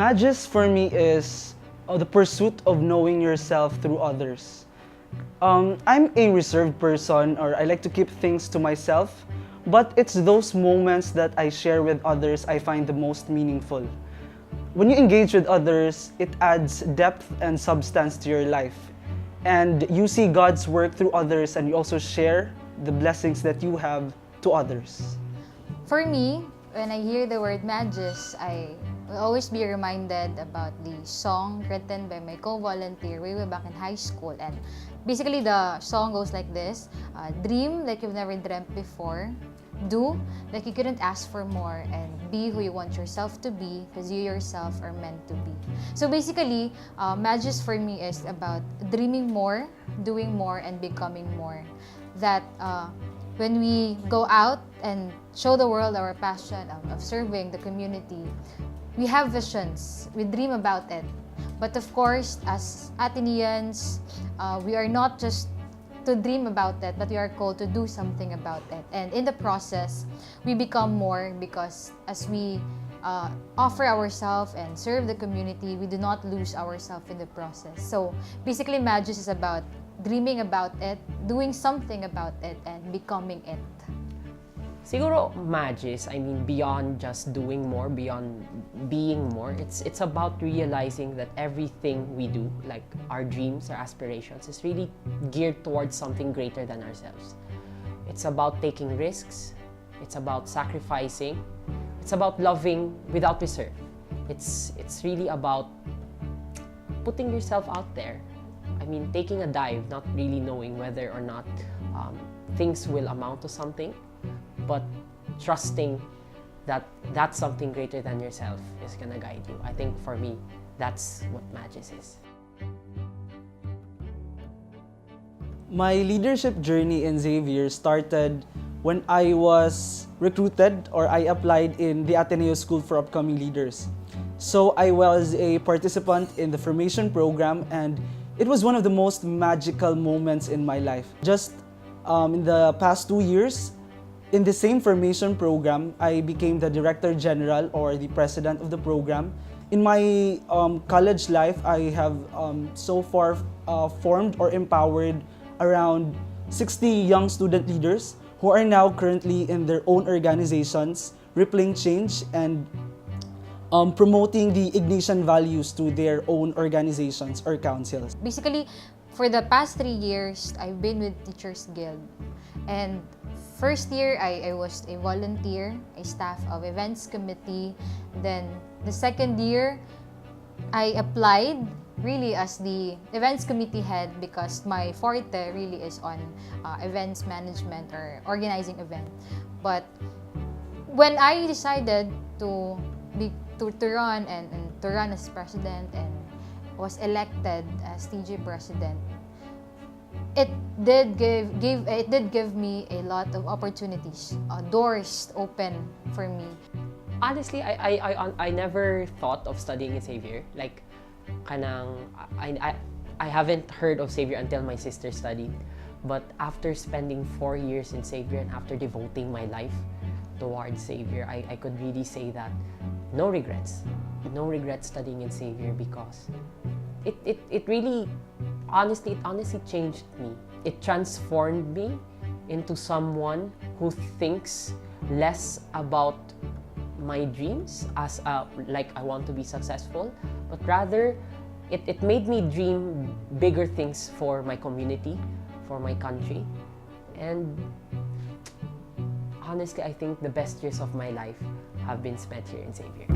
Magis for me is the pursuit of knowing yourself through others. I'm a reserved person, or I like to keep things to myself, but it's those moments that I share with others I find the most meaningful. When you engage with others, it adds depth and substance to your life. And you see God's work through others, and you also share the blessings that you have to others. For me, when I hear the word Magis, I will always be reminded about the song written by my co-volunteer way back in high school. And basically the song goes like this: dream like you've never dreamt before, do like you couldn't ask for more, and be who you want yourself to be, because you yourself are meant to be. So basically, Magis for me is about dreaming more, doing more, and becoming more. That when we go out and show the world our passion of serving the community, we have visions, we dream about it. But of course, as Ateneans, we are not just to dream about it, but we are called to do something about it. And in the process, we become more, because as we offer ourselves and serve the community, we do not lose ourselves in the process. So basically, Magis is about dreaming about it, doing something about it, and becoming it. Siguro Magis, I mean, beyond just doing more, beyond being more, it's about realizing that everything we do, like our dreams, our aspirations, is really geared towards something greater than ourselves. It's about taking risks, it's about sacrificing, it's about loving without reserve. It's really about putting yourself out there. I mean, taking a dive, not really knowing whether or not things will amount to something, but trusting that that's something greater than yourself is gonna guide you. I think for me, that's what Magis is. My leadership journey in Xavier started when I was recruited, or I applied in the Ateneo School for Upcoming Leaders. So I was a participant in the formation program, and it was one of the most magical moments in my life. Just in the past 2 years, in the same formation program, I became the Director General, or the President of the program. In my college life, I have so far formed or empowered around 60 young student leaders who are now currently in their own organizations, rippling change and promoting the Ignatian values to their own organizations or councils. Basically, for the past 3 years, I've been with Teachers Guild. And first year, I was a volunteer, a staff of events committee. Then the second year, I applied really as the events committee head, because my forte really is on events management or organizing event. But when I decided to run and to run as president and was elected as TG president, it did give me a lot of opportunities, doors open for me. Honestly, I never thought of studying in Xavier. Like, I haven't heard of Xavier until my sister studied. But after spending 4 years in Xavier and after devoting my life towards Xavier, I could really say that no regrets studying in Xavier, because it really, honestly changed me. It transformed me into someone who thinks less about my dreams as like I want to be successful, but rather it made me dream bigger things for my community, for my country. And honestly, I think the best years of my life have been spent here in Xavier.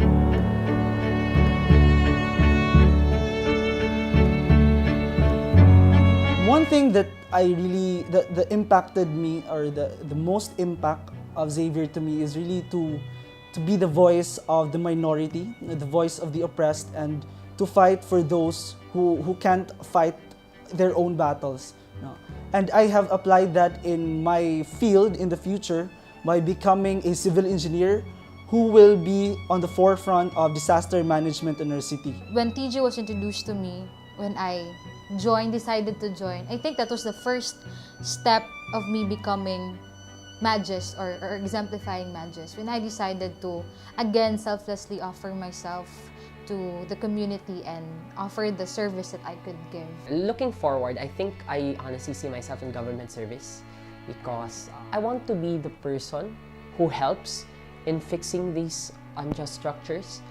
One thing that that impacted me, or the most impact of Xavier to me, is really to be the voice of the minority, the voice of the oppressed, and to fight for those who can't fight their own battles. And I have applied that in my field in the future by becoming a civil engineer who will be on the forefront of disaster management in our city. When TG was introduced to me, when I decided to join, I think that was the first step of me becoming Magis, or exemplifying Magis. When I decided to, again, selflessly offer myself to the community and offer the service that I could give. Looking forward, I think I honestly see myself in government service because I want to be the person who helps in fixing these unjust structures.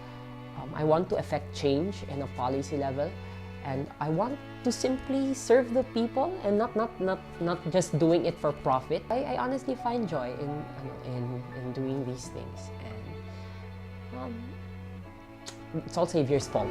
I want to effect change in a policy level, and I want to simply serve the people and not just doing it for profit. I honestly find joy in doing these things, and it's all Savior's fault.